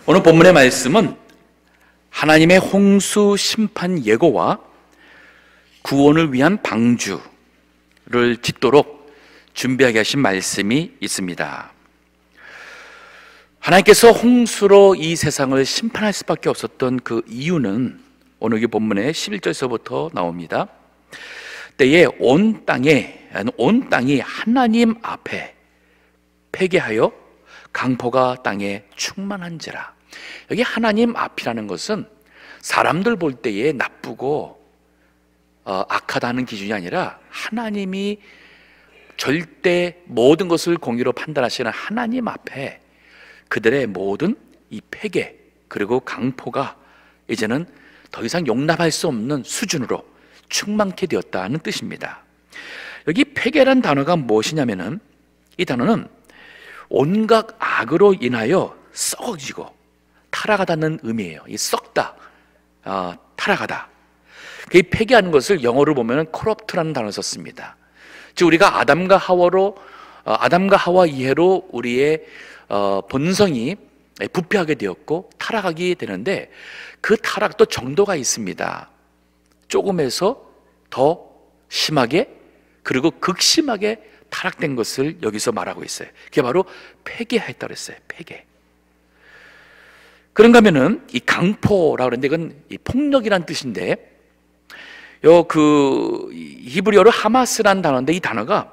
오늘 본문의 말씀은 하나님의 홍수 심판 예고와 구원을 위한 방주를 짓도록 준비하게 하신 말씀이 있습니다. 하나님께서 홍수로 이 세상을 심판할 수밖에 없었던 그 이유는 오늘 이 본문의 11절에서부터 나옵니다. 때에 온 땅이 하나님 앞에 패게하여 강포가 땅에 충만한지라. 여기 하나님 앞이라는 것은 사람들 볼 때에 나쁘고 악하다는 기준이 아니라 하나님이 절대 모든 것을 공의로 판단하시는 하나님 앞에 그들의 모든 이 패계 그리고 강포가 이제는 더 이상 용납할 수 없는 수준으로 충만케 되었다는 뜻입니다. 여기 패계란 단어가 무엇이냐면은 이 단어는 온갖 악으로 인하여 썩어지고 타락하다는 의미예요. 이 썩다, 타락하다. 이 패계하는 것을 영어로 보면 corrupt라는 단어를 썼습니다. 즉 우리가 아담과 하와 이해로 우리의 본성이 부패하게 되었고 타락하게 되는데 그 타락도 정도가 있습니다. 조금에서 더 심하게 그리고 극심하게 타락된 것을 여기서 말하고 있어요. 그게 바로 패계했다고 했어요. 패계. 그런가 하면은 이 강포라고 그러는데 이건 이 폭력이란 뜻인데 히브리어로 하마스라는 단어인데 이 단어가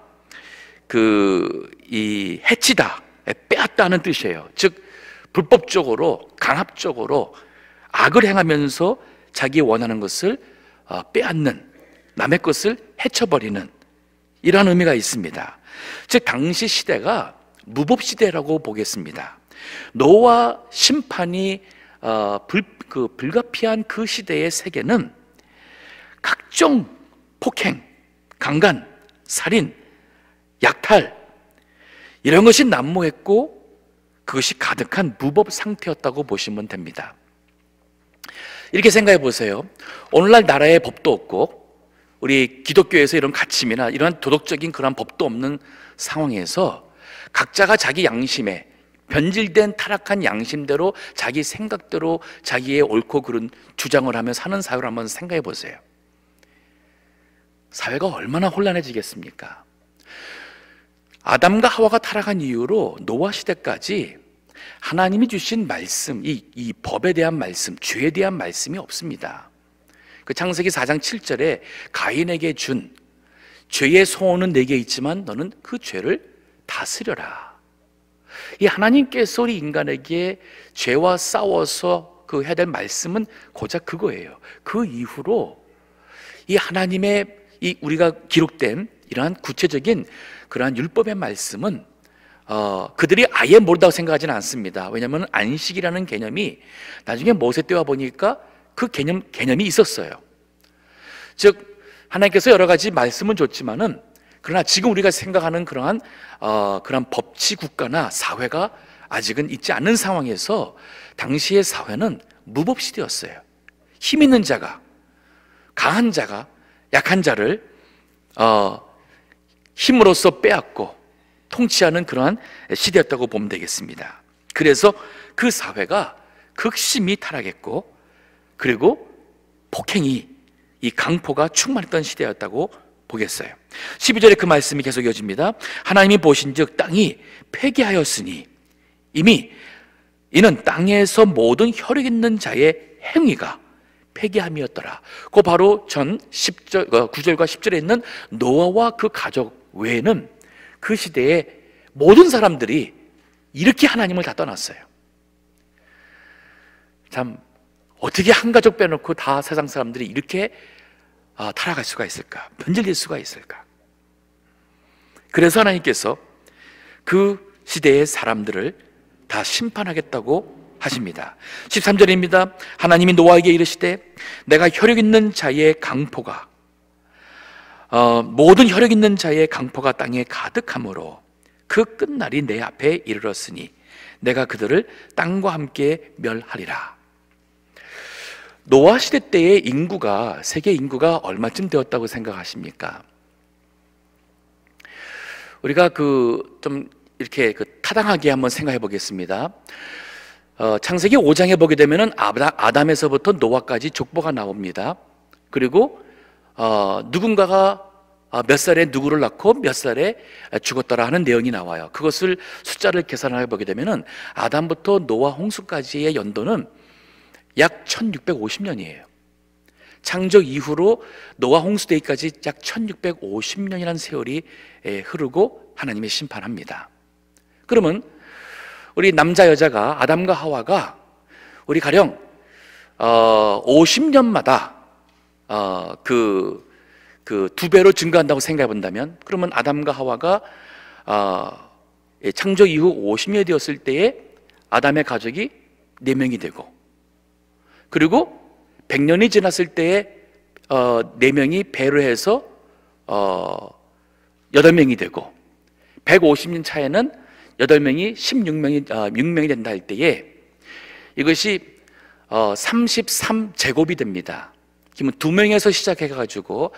이 해치다, 빼앗다는 뜻이에요. 즉 불법적으로 강압적으로 악을 행하면서 자기 원하는 것을 빼앗는, 남의 것을 해쳐버리는 이런 의미가 있습니다. 즉 당시 시대가 무법시대라고 보겠습니다. 노아 심판이 불가피한 그 시대의 세계는 각종 폭행, 강간, 살인, 약탈 이런 것이 난무했고 그것이 가득한 무법 상태였다고 보시면 됩니다. 이렇게 생각해 보세요. 오늘날 나라에 법도 없고 우리 기독교에서 이런 가침이나 이런 도덕적인 그런 법도 없는 상황에서 각자가 자기 양심에 변질된 타락한 양심대로 자기 생각대로 자기의 옳고 그른 주장을 하며 사는 사회를 한번 생각해 보세요. 사회가 얼마나 혼란해지겠습니까? 아담과 하와가 타락한 이후로 노아 시대까지 하나님이 주신 말씀, 이 법에 대한 말씀, 죄에 대한 말씀이 없습니다. 그 창세기 4장 7절에 가인에게 준 죄의 소원은 내게 있지만 너는 그 죄를 다스려라. 이 하나님께서 우리 인간에게 죄와 싸워서 해야 될 말씀은 고작 그거예요. 그 이후로 이 하나님의 우리가 기록된 이러한 구체적인 그러한 율법의 말씀은 그들이 아예 모른다고 생각하지는 않습니다. 왜냐하면 안식이라는 개념이 나중에 모세 때와 보니까 그 개념이 있었어요. 즉 하나님께서 여러 가지 말씀은 줬지만은 그러나 지금 우리가 생각하는 그러한 법치 국가나 사회가 아직은 있지 않는 상황에서 당시의 사회는 무법 시대였어요. 힘 있는 자가, 강한 자가 약한 자를 힘으로써 빼앗고 통치하는 그러한 시대였다고 보면 되겠습니다. 그래서 그 사회가 극심히 타락했고 그리고 폭행이 이 강포가 충만했던 시대였다고 보겠어요. 12절에 그 말씀이 계속 이어집니다. 하나님이 보신즉 땅이 폐기하였으니 이미 이는 땅에서 모든 혈육 있는 자의 행위가 폐기함이었더라. 그 바로 전 9절과 10절에 있는 노아와 그 가족 외에는 그 시대에 모든 사람들이 이렇게 하나님을 다 떠났어요. 참 어떻게 한 가족 빼놓고 다 세상 사람들이 이렇게 타락할 수가 있을까? 변질될 수가 있을까? 그래서 하나님께서 그 시대의 사람들을 다 심판하겠다고 하십니다. 13절입니다. 하나님이 노아에게 이르시되 내가 혈육 있는 자의 강포가 모든 혈육 있는 자의 강포가 땅에 가득하므로 그 끝날이 내 앞에 이르렀으니 내가 그들을 땅과 함께 멸하리라. 노아 시대 때의 세계 인구가 얼마쯤 되었다고 생각하십니까? 우리가 좀 이렇게 타당하게 한번 생각해 보겠습니다. 창세기 5장에 보게 되면은 아담에서부터 노아까지 족보가 나옵니다. 그리고 누군가가 몇 살에 누구를 낳고 몇 살에 죽었더라 하는 내용이 나와요. 그것을 숫자를 계산해 보게 되면은 아담부터 노아 홍수까지의 연도는 약 1650년이에요. 창조 이후로 노아 홍수대기까지 약 1650년이라는 세월이 흐르고 하나님의 심판합니다. 그러면 우리 남자 여자가 아담과 하와가 우리 가령 50년마다 그 두 배로 증가한다고 생각해 본다면, 그러면 아담과 하와가 창조 이후 50년이 되었을 때에 아담의 가족이 4명이 되고, 그리고 100년이 지났을 때에 4명이 배로 해서 8명이 되고, 150년 차에는 8명이 6명이 된다 할 때에 이것이 33제곱이 됩니다. 그러면 2명에서 시작해가지고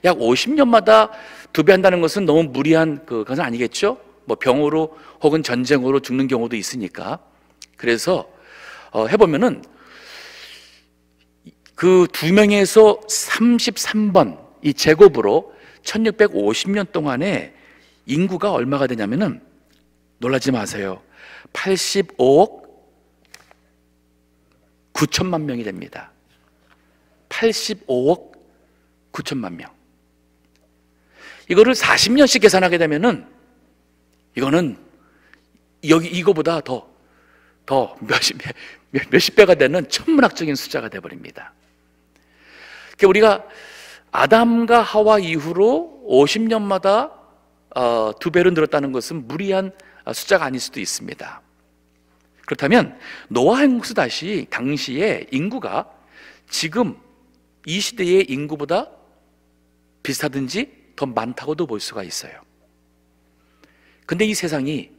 약 50년마다 2배 한다는 것은 너무 무리한 그것은 아니겠죠? 뭐 병으로 혹은 전쟁으로 죽는 경우도 있으니까. 그래서 해보면은 그 2명에서 33번 이 제곱으로 1650년 동안에 인구가 얼마가 되냐면은, 놀라지 마세요, 85억 9천만 명이 됩니다. 85억 9천만 명. 이거를 40년씩 계산하게 되면은 이거는 이거보다 더 몇십 배가 되는 천문학적인 숫자가 되어버립니다. 그러니까 우리가 아담과 하와 이후로 50년마다 2배로 늘었다는 것은 무리한 숫자가 아닐 수도 있습니다. 그렇다면 노아 홍수 당시에 인구가 지금 이 시대의 인구보다 비슷하든지 더 많다고도 볼 수가 있어요. 근데 이 세상이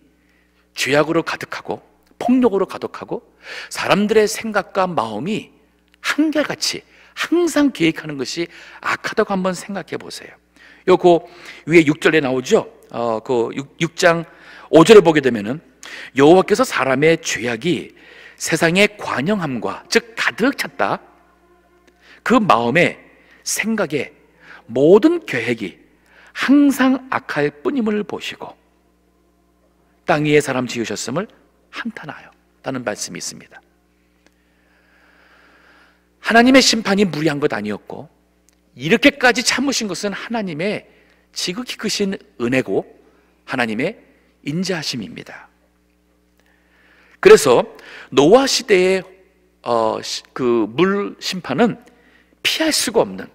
죄악으로 가득하고 폭력으로 가득하고 사람들의 생각과 마음이 한결같이 항상 계획하는 것이 악하다고 한번 생각해 보세요. 그 위에 6절에 나오죠. 그 6장 5절에 보게 되면은 여호와께서 사람의 죄악이 세상의 관영함과, 즉 가득 찼다, 그 마음에 생각에 모든 계획이 항상 악할 뿐임을 보시고 땅 위에 사람 지으셨음을 한탄하여 라는 말씀이 있습니다. 하나님의 심판이 무리한 것 아니었고, 이렇게까지 참으신 것은 하나님의 지극히 크신 은혜고 하나님의 인자하심입니다. 그래서 노아 시대의 그 물 심판은 피할 수가 없는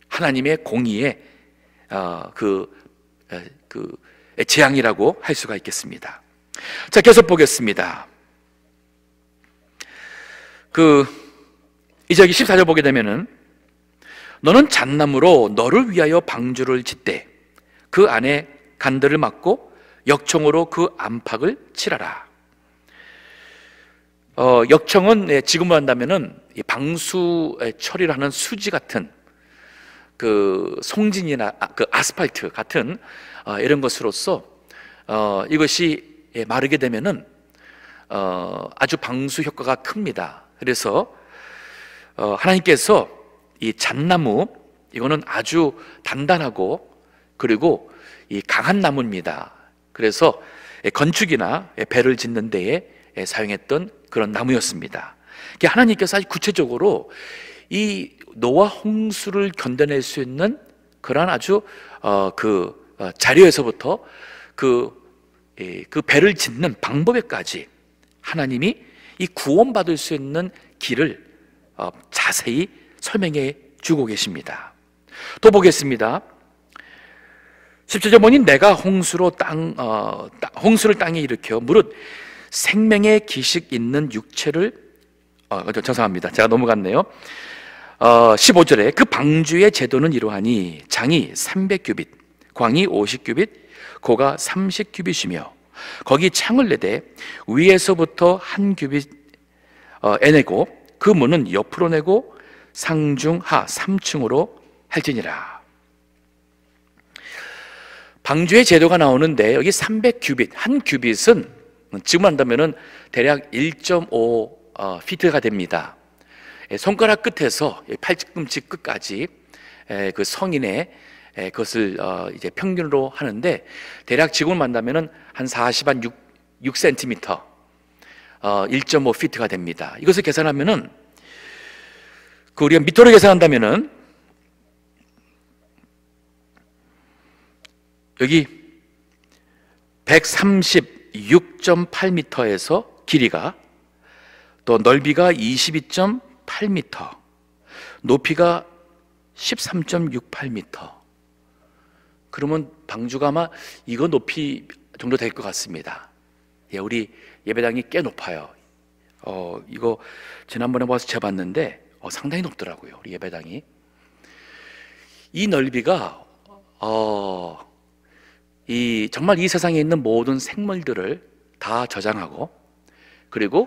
하나님의 공의의 재앙이라고 할 수가 있겠습니다. 자, 계속 보겠습니다. 이제 14절 보게 되면은, 너는 잣나무로 너를 위하여 방주를 짓되 그 안에 간들을 막고 역청으로 그 안팎을 칠하라. 역청은 지금으로 한다면은 방수 처리를 하는 수지 같은 그 송진이나 그 아스팔트 같은 이런 것으로서 이것이 마르게 되면은 아주 방수 효과가 큽니다. 그래서 하나님께서 이 잣나무, 이거는 아주 단단하고 그리고 이 강한 나무입니다. 그래서 건축이나 배를 짓는 데에 사용했던 그런 나무였습니다. 하나님께서 아주 구체적으로 이 노아 홍수를 견뎌낼 수 있는 그러한 아주 자료에서부터 그 배를 짓는 방법에까지 하나님이 이 구원받을 수 있는 길을 자세히 설명해 주고 계십니다. 또 보겠습니다. 17절 보니 내가 홍수를 땅에 일으켜 무릇 생명의 기식 있는 육체를 죄송합니다, 제가 넘어갔네요. 15절에 그 방주의 제도는 이러하니 장이 300규빗, 광이 50규빗, 고가 30규빗이며 거기 창을 내되 위에서부터 한 규빗 에내고 그 문은 옆으로 내고 상중하 3층으로 할지니라. 방주의 제도가 나오는데 여기 300규빗, 한 규빗은 지금 한다면은 대략 1.5 피트가 됩니다. 손가락 끝에서 팔꿈치 끝까지 그 성인의 그것을 이제 평균으로 하는데, 대략 지금을 만나면은 한 6cm, 1.5 피트가 됩니다. 이것을 계산하면은 우리가 미터로 계산한다면은 여기 136.8m에서 길이가, 또 넓이가 22.8m, 높이가 13.68m. 그러면 방주가 아마 이거 높이 정도 될 것 같습니다. 우리 예배당이 꽤 높아요. 이거 지난번에 와서 재봤는데 상당히 높더라고요, 우리 예배당이. 이 넓이가 정말 이 세상에 있는 모든 생물들을 다 저장하고, 그리고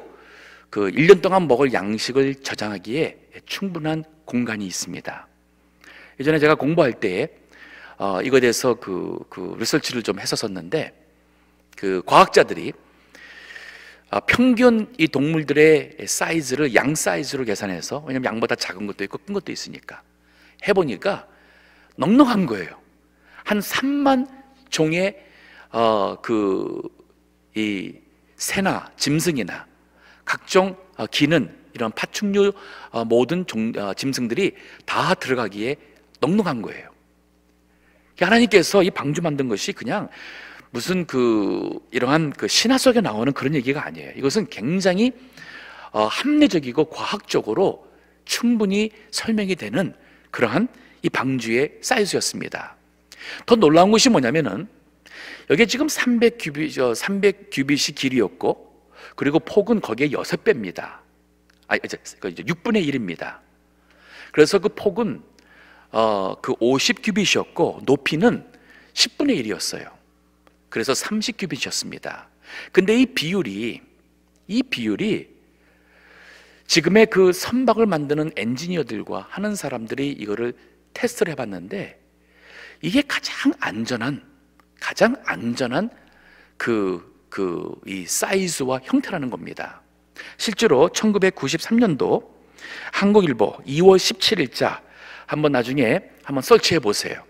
그 1년 동안 먹을 양식을 저장하기에 충분한 공간이 있습니다. 예전에 제가 공부할 때 이거에 대해서 그 리서치를 좀 했었었는데, 그 과학자들이 평균 이 동물들의 사이즈를 양 사이즈로 계산해서, 왜냐면 양보다 작은 것도 있고 큰 것도 있으니까 해보니까 넉넉한 거예요. 한 3만 종의 이 새나 짐승이나 각종 기는 이런 파충류 모든 짐승들이 다 들어가기에 넉넉한 거예요. 하나님께서 이 방주 만든 것이 그냥 무슨 이러한 신화 속에 나오는 그런 얘기가 아니에요. 이것은 굉장히 합리적이고 과학적으로 충분히 설명이 되는 그러한 이 방주의 사이즈였습니다. 더 놀라운 것이 뭐냐면은 여기에 지금 300규빗이 길이였고, 그리고 폭은 거기에 6배입니다. 이제 6분의 1입니다. 그래서 그 폭은 50규빗이었고 높이는 10분의 1이었어요. 그래서 30규빗이었습니다. 근데 이 비율이 지금의 그 선박을 만드는 엔지니어들과 하는 사람들이 이거를 테스트를 해봤는데, 이게 가장 안전한 이 사이즈와 형태라는 겁니다. 실제로 1993년도 한국일보 2월 17일자 한번 나중에 한번 서치해 보세요.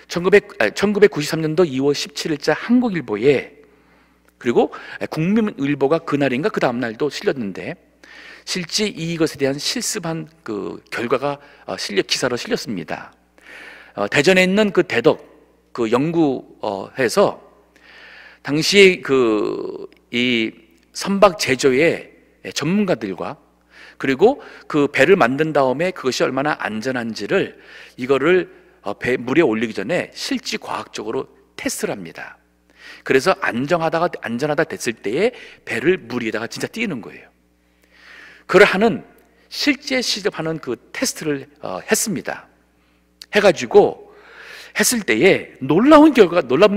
1993년도 2월 17일자 한국일보에, 그리고 국민일보가 그날인가 그 다음날도 실렸는데, 실제 이것에 대한 실습한 그 결과가 기사로 실렸습니다. 대전에 있는 그 대덕 연구해서 당시 이 선박 제조의 전문가들과, 그리고 그 배를 만든 다음에 그것이 얼마나 안전한지를 이거를 물에 올리기 전에 실제 과학적으로 테스트를 합니다. 그래서 안전하다 됐을 때에 배를 물 위에다가 진짜 띄우는 거예요. 그걸 하는, 실제 시접하는 그 테스트를 했습니다. 해가지고 했을 때에 놀라운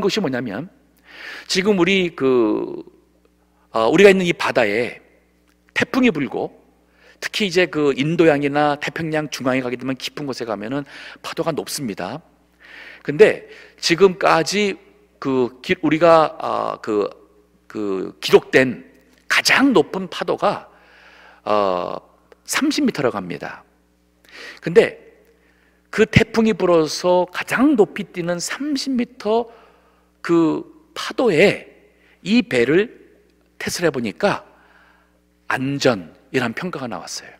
것이 뭐냐면, 지금 우리가 있는 이 바다에 태풍이 불고, 특히 이제 그 인도양이나 태평양 중앙에 가게 되면 깊은 곳에 가면은 파도가 높습니다. 근데 지금까지 우리가 기록된 가장 높은 파도가 30m라고 합니다. 근데 그 태풍이 불어서 가장 높이 뛰는 30m 그 파도에 이 배를 테스트를 해보니까 안전이라는 평가가 나왔어요.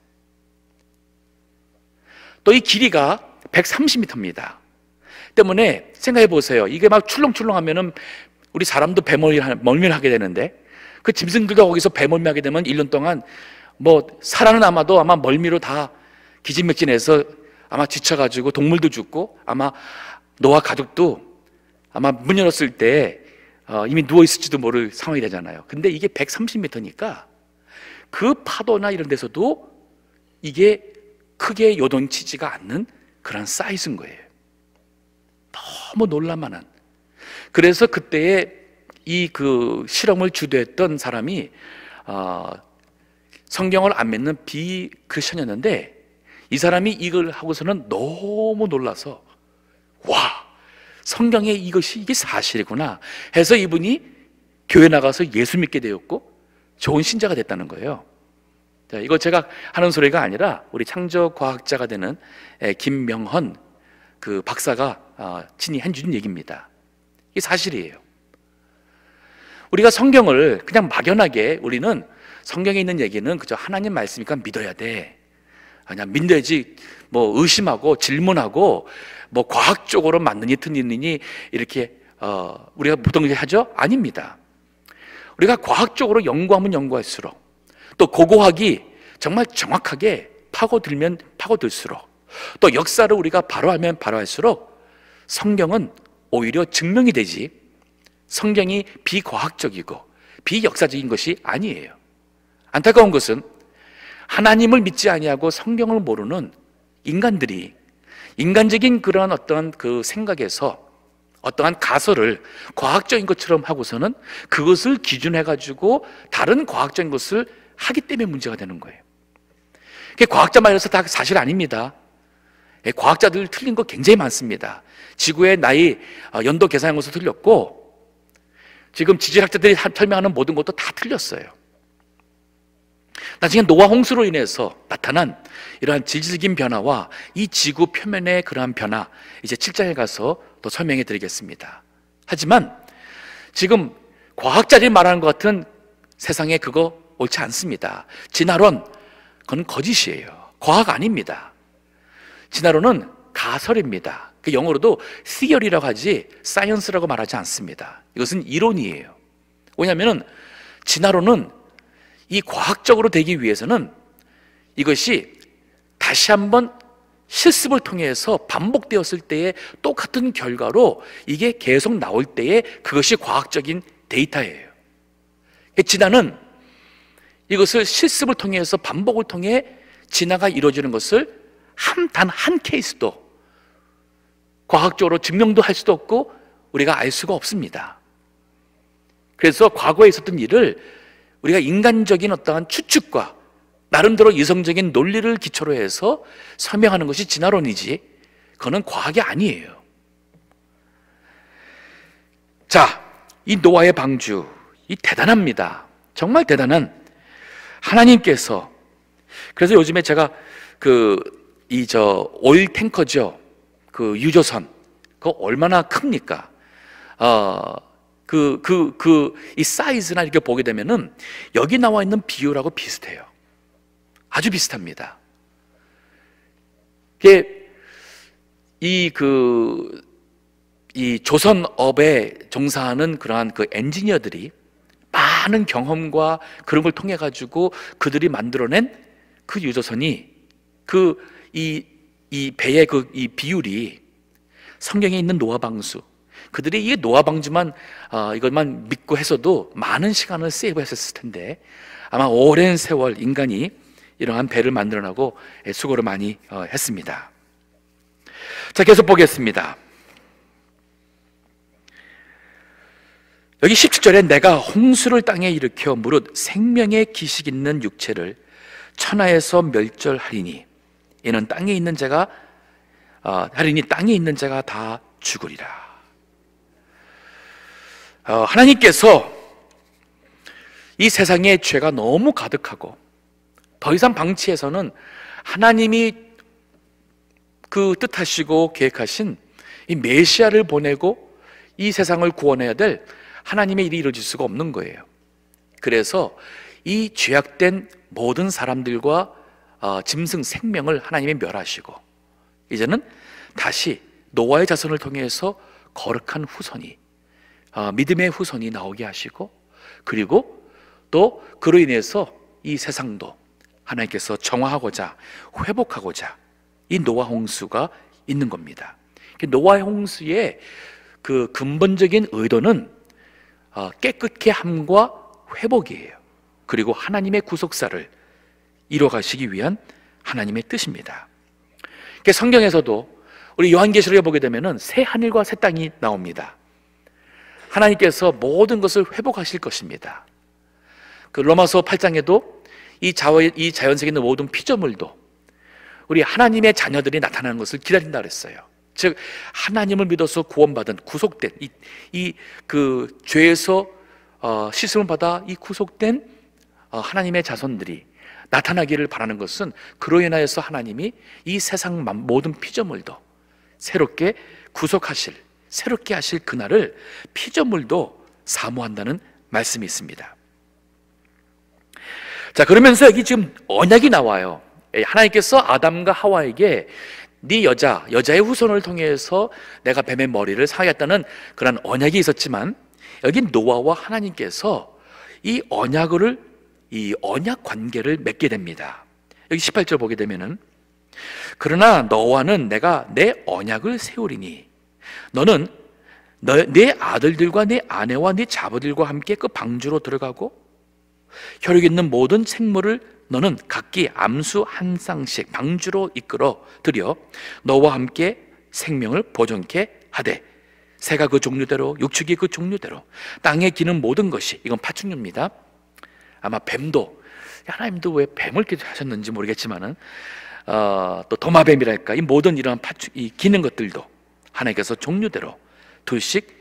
또 이 길이가 130m입니다. 때문에 생각해 보세요. 이게 막 출렁출렁하면은 우리 사람도 배멀미를 하게 되는데, 그 짐승들도 거기서 배멀미하게 되면 1년 동안 사람은 아마도 멀미로 다 기진맥진해서 아마 지쳐가지고 동물도 죽고, 아마 노아 가족도 아마 문 열었을 때 이미 누워있을지도 모를 상황이 되잖아요. 근데 이게 130m니까 그 파도나 이런 데서도 이게 크게 요동치지가 않는 그런 사이즈인 거예요. 너무 놀랄만한. 그래서 그때에 이 실험을 주도했던 사람이 성경을 안 믿는 비크리스천이었는데, 이 사람이 이걸 하고서는 너무 놀라서, 와, 성경에 이게 사실이구나 해서 이분이 교회 나가서 예수 믿게 되었고 좋은 신자가 됐다는 거예요. 자, 이거 제가 하는 소리가 아니라 우리 창조과학자가 되는 김명헌 그 박사가 친히 해준 얘기입니다. 이게 사실이에요. 우리가 성경을 그냥 막연하게 우리는 성경에 있는 얘기는 그저 하나님 말씀이니까 믿어야 돼. 그냥 믿어야지 뭐 의심하고 질문하고 뭐 과학적으로 맞느니 틀리느니 이렇게 우리가 보통 이렇게 하죠? 아닙니다. 우리가 과학적으로 연구하면 연구할수록 또 고고학이 정말 정확하게 파고들면 파고들수록 또 역사를 우리가 바로하면 바로할수록 성경은 오히려 증명이 되지 성경이 비과학적이고 비역사적인 것이 아니에요. 안타까운 것은 하나님을 믿지 아니하고 성경을 모르는 인간들이 인간적인 그런 어떠한 그 생각에서 어떠한 가설을 과학적인 것처럼 하고서는 그것을 기준해가지고 다른 과학적인 것을 하기 때문에 문제가 되는 거예요. 과학자 말해서 다 사실 아닙니다. 과학자들 틀린 거 굉장히 많습니다. 지구의 나이 연도 계산한 것도 틀렸고 지금 지질학자들이 설명하는 모든 것도 다 틀렸어요. 나중에 노아 홍수로 인해서 나타난 이러한 질적인 변화와 이 지구 표면의 그러한 변화 이제 7장에 가서 또 설명해 드리겠습니다. 하지만 지금 과학자들이 말하는 것 같은 세상에 그거 옳지 않습니다. 진화론 그건 거짓이에요. 과학 아닙니다. 진화론은 가설입니다. 그 영어로도 theory라고 하지 science라고 말하지 않습니다. 이것은 이론이에요. 왜냐하면 진화론은 이 과학적으로 되기 위해서는 이것이 다시 한번 실습을 통해서 반복되었을 때의 똑같은 결과로 이게 계속 나올 때에 그것이 과학적인 데이터예요. 진화는 이것을 실습을 통해서 반복을 통해 진화가 이루어지는 것을 단 한 케이스도 과학적으로 증명도 할 수도 없고 우리가 알 수가 없습니다. 그래서 과거에 있었던 일을 우리가 인간적인 어떠한 추측과 나름대로 이성적인 논리를 기초로 해서 설명하는 것이 진화론이지 그거는 과학이 아니에요. 자, 이 노아의 방주 이 대단합니다. 정말 대단한 하나님께서. 그래서 요즘에 제가 오일 탱커죠. 그 유조선 그거 얼마나 큽니까? 이 사이즈나 이렇게 보게 되면은 여기 나와 있는 비율하고 비슷해요. 아주 비슷합니다. 이 조선업에 종사하는 그러한 그 엔지니어들이 많은 경험과 그런 걸 통해 가지고 그들이 만들어낸 그 유조선이 이 배의 이 비율이 성경에 있는 노아 방주 그들이 이 노아 방주만 이것만 믿고 해서도 많은 시간을 세이브했었을 텐데 아마 오랜 세월 인간이 이러한 배를 만들어내고 수고를 많이 했습니다. 자, 계속 보겠습니다. 여기 17절에 내가 홍수를 땅에 일으켜 무릇 생명의 기식 있는 육체를 천하에서 멸절하리니 이는 땅에 있는 자가 땅에 있는 자가 다 죽으리라. 하나님께서 이 세상에 죄가 너무 가득하고 더 이상 방치해서는 하나님이 그 뜻하시고 계획하신 이 메시아를 보내고 이 세상을 구원해야 될 하나님의 일이 이루어질 수가 없는 거예요. 그래서 이 죄악된 모든 사람들과 짐승 생명을 하나님이 멸하시고 이제는 다시 노아의 자손을 통해서 거룩한 후손이 믿음의 후손이 나오게 하시고 그리고 또 그로 인해서 이 세상도 하나님께서 정화하고자 회복하고자 이 노아 홍수가 있는 겁니다. 노아의 홍수의 그 근본적인 의도는 깨끗게 함과 회복이에요. 그리고 하나님의 구속사를 이뤄가시기 위한 하나님의 뜻입니다. 성경에서도 우리 요한계시록에 보게 되면 새 하늘과 새 땅이 나옵니다. 하나님께서 모든 것을 회복하실 것입니다. 그 로마서 8장에도 이 자연세계에 있는 모든 피조물도 우리 하나님의 자녀들이 나타나는 것을 기다린다 그랬어요. 즉 하나님을 믿어서 구원받은 구속된 그 죄에서 씻음을 받아 이 구속된 하나님의 자손들이 나타나기를 바라는 것은 그로 인하여서 하나님이 이 세상 모든 피조물도 새롭게 구속하실, 새롭게 하실 그날을 피조물도 사모한다는 말씀이 있습니다. 자, 그러면서 여기 지금 언약이 나와요. 하나님께서 아담과 하와에게 네 여자의 후손을 통해서 내가 뱀의 머리를 상하겠다는 그런 언약이 있었지만, 여기 노아와 하나님께서 이 언약 관계를 맺게 됩니다. 여기 18절 보게 되면은, 그러나 너와는 내가 내 언약을 세우리니 너는 네 아들들과 네 아내와 네 자부들과 함께 그 방주로 들어가고 혈육 있는 모든 생물을 너는 각기 암수 한 쌍씩 방주로 이끌어 들여 너와 함께 생명을 보존케 하되, 새가 그 종류대로 육축이 그 종류대로 땅에 기는 모든 것이, 이건 파충류입니다. 아마 뱀도, 하나님도 왜 뱀을 이렇게 하셨는지 모르겠지만은 또 도마뱀이랄까, 이 모든 이러한 이 기는 것들도 하나님께서 종류대로 둘씩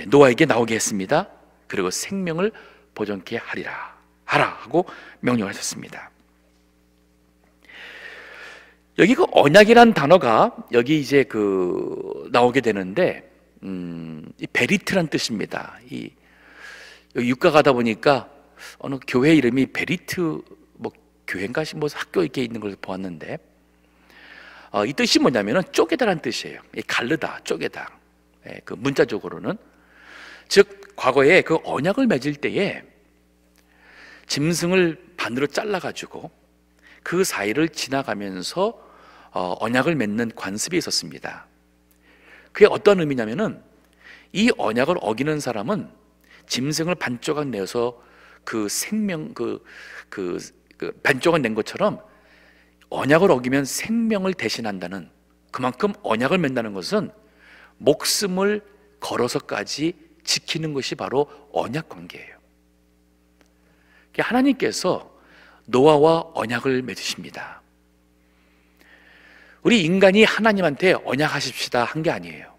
노아에게 나오게 했습니다. 그리고 생명을 보존케 하라 하고 명령하셨습니다. 여기 그 언약이란 단어가 여기 이제 나오게 되는데, 이 베리트란 뜻입니다. 여기 육가 가다 보니까 어느 교회 이름이 베리트 교회인가 학교 이렇게 있는 걸 보았는데, 이 뜻이 뭐냐면은 쪼개다란 뜻이에요. 가르다, 쪼개다. 그 문자적으로는, 즉 과거에 그 언약을 맺을 때에 짐승을 반으로 잘라가지고 그 사이를 지나가면서 언약을 맺는 관습이 있었습니다. 그게 어떤 의미냐면은, 이 언약을 어기는 사람은 짐승을 반조각 내어서 그 생명 반조각 낸 것처럼 언약을 어기면 생명을 대신한다는, 그만큼 언약을 맺는다는 것은 목숨을 걸어서까지 지키는 것이 바로 언약 관계예요. 하나님께서 노아와 언약을 맺으십니다. 우리 인간이 하나님한테 언약하십시다 한 게 아니에요.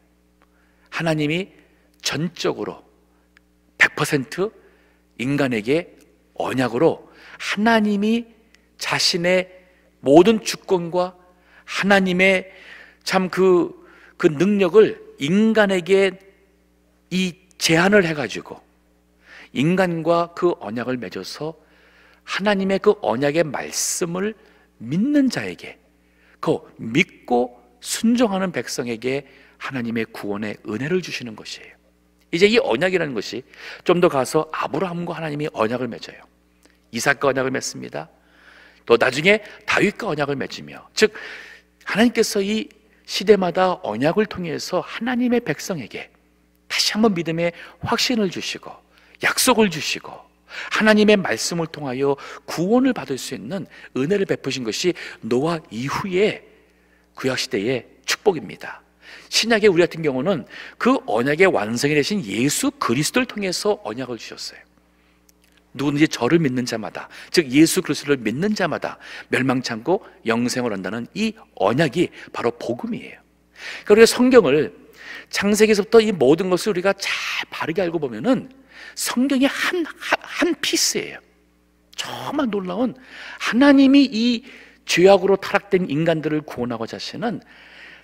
하나님이 전적으로 100% 인간에게 언약으로 하나님이 자신의 모든 주권과 하나님의 참 그 능력을 인간에게 이 제한을 해가지고 인간과 그 언약을 맺어서 하나님의 그 언약의 말씀을 믿는 자에게, 그 믿고 순종하는 백성에게 하나님의 구원의 은혜를 주시는 것이에요. 이제 이 언약이라는 것이 좀 더 가서 아브라함과 하나님이 언약을 맺어요. 이삭과 언약을 맺습니다. 또 나중에 다윗과 언약을 맺으며, 즉 하나님께서 이 시대마다 언약을 통해서 하나님의 백성에게 다시 한번 믿음의 확신을 주시고 약속을 주시고 하나님의 말씀을 통하여 구원을 받을 수 있는 은혜를 베푸신 것이 노아 이후의 구약시대의 축복입니다. 신약의 우리 같은 경우는 그 언약의 완성이 되신 예수 그리스도를 통해서 언약을 주셨어요. 누구든지 저를 믿는 자마다, 즉 예수 그리스도를 믿는 자마다 멸망치 않고 영생을 얻는다는 이 언약이 바로 복음이에요. 그러니까 우리가 성경을 창세기에서부터 이 모든 것을 우리가 잘 바르게 알고 보면은 성경이 한 피스예요. 정말 놀라운, 하나님이 이 죄악으로 타락된 인간들을 구원하고자 하시는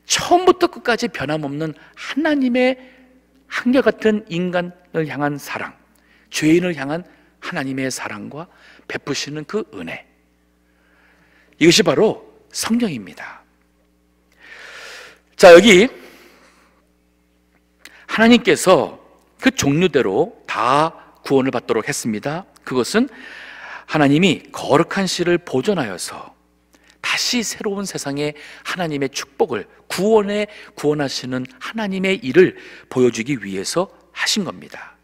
처음부터 끝까지 변함없는 하나님의 한결같은 인간을 향한 사랑, 죄인을 향한 하나님의 사랑과 베푸시는 그 은혜, 이것이 바로 성경입니다. 자, 여기 하나님께서 그 종류대로 다 구원을 받도록 했습니다. 그것은 하나님이 거룩한 씨를 보존하여서 다시 새로운 세상에 하나님의 축복을, 구원하시는 하나님의 일을 보여주기 위해서 하신 겁니다.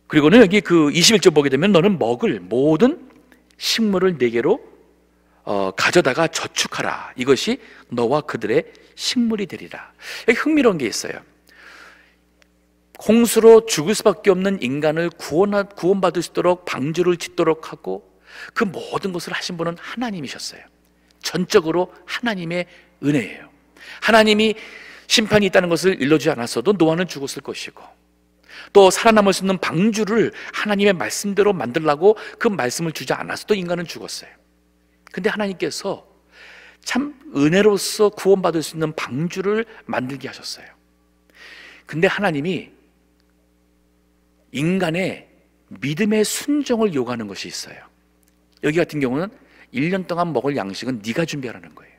그리고는 여기 그 21절 보게 되면 너는 먹을 모든 식물을 네게로 가져다가 저축하라. 이것이 너와 그들의 식물이 되리라. 여기 흥미로운 게 있어요. 홍수로 죽을 수밖에 없는 인간을 구원받을 수 있도록 방주를 짓도록 하고 그 모든 것을 하신 분은 하나님이셨어요. 전적으로 하나님의 은혜예요. 하나님이 심판이 있다는 것을 일러주지 않았어도 노아는 죽었을 것이고, 또 살아남을 수 있는 방주를 하나님의 말씀대로 만들라고 그 말씀을 주지 않았어도 인간은 죽었어요. 근데 하나님께서 참 은혜로서 구원받을 수 있는 방주를 만들게 하셨어요. 근데 하나님이 인간의 믿음의 순종을 요구하는 것이 있어요. 여기 같은 경우는 1년 동안 먹을 양식은 네가 준비하라는 거예요.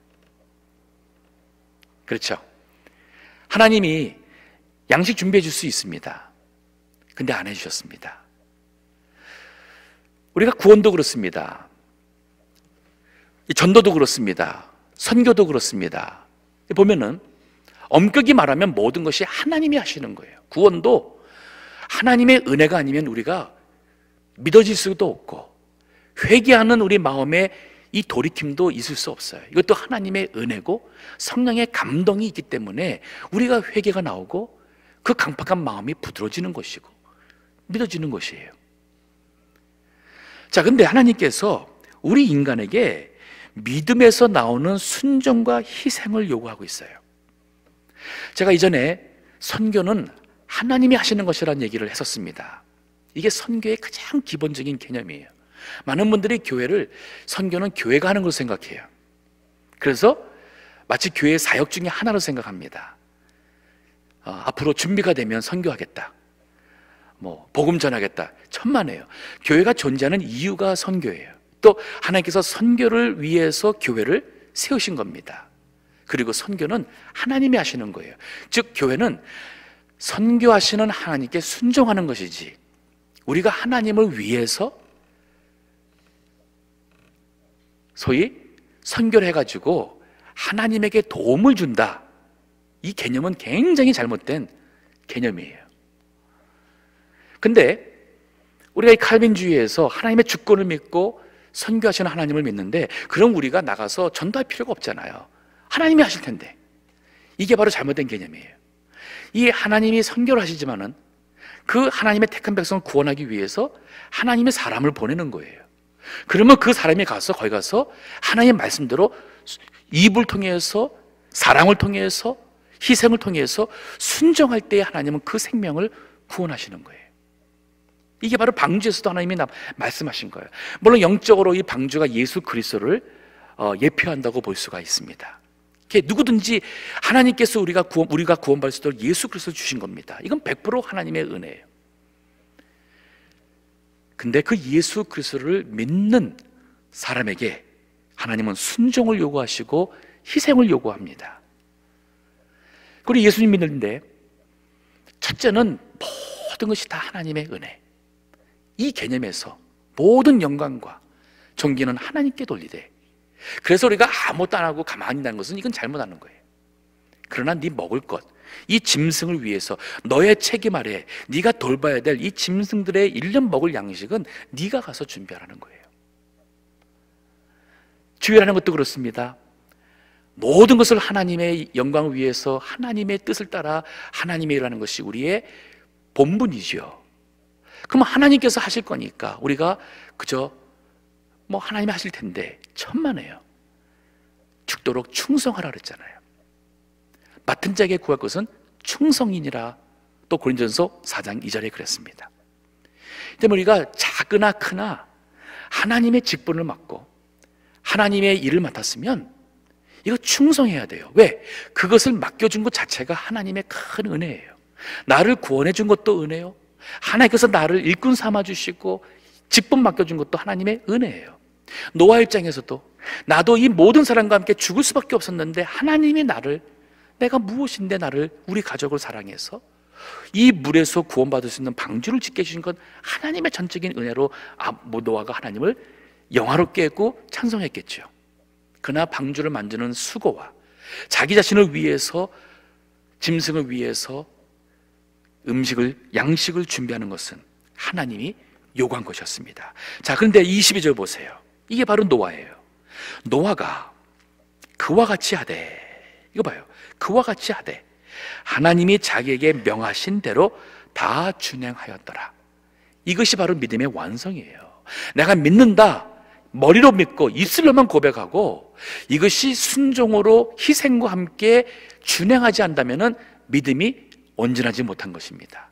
그렇죠? 하나님이 양식 준비해 줄 수 있습니다. 근데 안 해주셨습니다. 우리가 구원도 그렇습니다. 전도도 그렇습니다. 선교도 그렇습니다. 보면은 엄격히 말하면 모든 것이 하나님이 하시는 거예요. 구원도 하나님의 은혜가 아니면 우리가 믿어질 수도 없고, 회개하는 우리 마음에 이 돌이킴도 있을 수 없어요. 이것도 하나님의 은혜고 성령의 감동이 있기 때문에 우리가 회개가 나오고 그 강팍한 마음이 부드러워지는 것이고 믿어지는 것이에요. 자, 근데 하나님께서 우리 인간에게 믿음에서 나오는 순종과 희생을 요구하고 있어요. 제가 이전에 선교는 하나님이 하시는 것이라는 얘기를 했었습니다. 이게 선교의 가장 기본적인 개념이에요. 많은 분들이 교회를, 선교는 교회가 하는 걸로 생각해요. 그래서 마치 교회의 사역 중에 하나로 생각합니다. 앞으로 준비가 되면 선교하겠다, 복음 전하겠다. 천만에요. 교회가 존재하는 이유가 선교예요. 또 하나님께서 선교를 위해서 교회를 세우신 겁니다. 그리고 선교는 하나님이 하시는 거예요. 즉 교회는 선교하시는 하나님께 순종하는 것이지, 우리가 하나님을 위해서 소위 선교를 해가지고 하나님에게 도움을 준다, 이 개념은 굉장히 잘못된 개념이에요. 근데 우리가 이 칼빈주의에서 하나님의 주권을 믿고 선교하시는 하나님을 믿는데, 그럼 우리가 나가서 전도할 필요가 없잖아요. 하나님이 하실 텐데. 이게 바로 잘못된 개념이에요. 이 하나님이 선교를 하시지만은 그 하나님의 택한 백성을 구원하기 위해서 하나님의 사람을 보내는 거예요. 그러면 그 사람이 가서 거기 가서 하나님의 말씀대로 입을 통해서, 사랑을 통해서, 희생을 통해서 순종할 때 하나님은 그 생명을 구원하시는 거예요. 이게 바로 방주에서도 하나님이 말씀하신 거예요. 물론 영적으로 이 방주가 예수 그리스도를 예표한다고 볼 수가 있습니다. 누구든지 하나님께서 우리가 구원받을 수 있도록 예수 그리스도를 주신 겁니다. 이건 100% 하나님의 은혜예요. 근데 그 예수 그리스도를 믿는 사람에게 하나님은 순종을 요구하시고 희생을 요구합니다. 그리고 예수님 믿는데 첫째는 모든 것이 다 하나님의 은혜, 이 개념에서 모든 영광과 존귀는 하나님께 돌리되, 그래서 우리가 아무것도 안 하고 가만히 있다는 것은 이건 잘못하는 거예요. 그러나 네 먹을 것, 이 짐승을 위해서 너의 책임 아래 네가 돌봐야 될 이 짐승들의 1년 먹을 양식은 네가 가서 준비하라는 거예요. 주일하는 것도 그렇습니다. 모든 것을 하나님의 영광을 위해서 하나님의 뜻을 따라 하나님의 일하는 것이 우리의 본분이죠. 그럼 하나님께서 하실 거니까 우리가 그저 하나님이 하실 텐데 천만에요. 죽도록 충성하라 그랬잖아요. 맡은 자에게 구할 것은 충성이니라. 또 고린도전서 4장 2절에 그랬습니다. 때문에 우리가 작으나 크나 하나님의 직분을 맡고 하나님의 일을 맡았으면 이거 충성해야 돼요. 왜? 그것을 맡겨준 것 자체가 하나님의 큰 은혜예요. 나를 구원해 준 것도 은혜요, 하나님께서 나를 일꾼 삼아주시고 직분 맡겨준 것도 하나님의 은혜예요. 노아 입장에서도 나도 이 모든 사람과 함께 죽을 수밖에 없었는데 하나님이 내가 무엇인데 나를, 우리 가족을 사랑해서 이 물에서 구원받을 수 있는 방주를 짓게 해주신 건 하나님의 전적인 은혜로 노아가 하나님을 영화롭게 했고 찬송했겠죠. 그러나 방주를 만드는 수고와 자기 자신을 위해서, 짐승을 위해서 양식을 준비하는 것은 하나님이 요구한 것이었습니다. 자, 그런데 22절 보세요. 이게 바로 노아예요. 노아가 그와 같이 하되, 이거 봐요. 그와 같이 하되 하나님이 자기에게 명하신 대로 다 준행하였더라. 이것이 바로 믿음의 완성이에요. 내가 믿는다, 머리로 믿고 입술로만 고백하고 이것이 순종으로 희생과 함께 준행하지 않다면 믿음이 온전하지 못한 것입니다.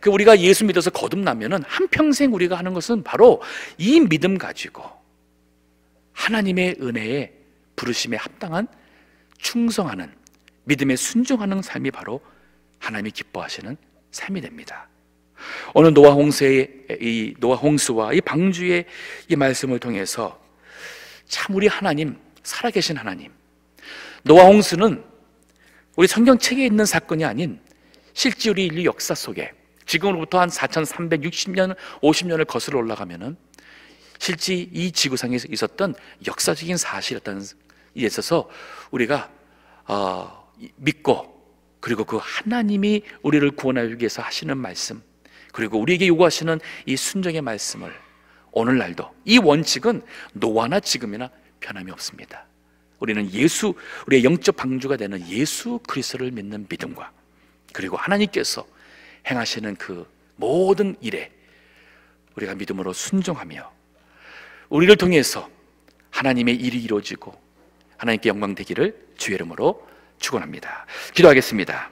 그 우리가 예수 믿어서 거듭나면 한평생 우리가 하는 것은 바로 이 믿음 가지고 하나님의 은혜에 부르심에 합당한 충성하는, 믿음에 순종하는 삶이 바로 하나님이 기뻐하시는 삶이 됩니다. 오늘 노아 홍수와 이 방주의 이 말씀을 통해서 참 우리 하나님, 살아계신 하나님, 노아 홍수는 우리 성경책에 있는 사건이 아닌 실제 우리 인류 역사 속에 지금으로부터 한 4360년, 50년을 거슬러 올라가면은 실제 이 지구상에 있었던 역사적인 사실이었다는 데 있어서 우리가 믿고, 그리고 그 하나님이 우리를 구원하기 위해서 하시는 말씀, 그리고 우리에게 요구하시는 이 순종의 말씀을 오늘날도, 이 원칙은 노아나 지금이나 변함이 없습니다. 우리는 우리의 영적 방주가 되는 예수 그리스도를 믿는 믿음과, 그리고 하나님께서 행하시는 그 모든 일에 우리가 믿음으로 순종하며 우리를 통해서 하나님의 일이 이루어지고 하나님께 영광 되기를 주의 이름으로 축원합니다. 기도하겠습니다.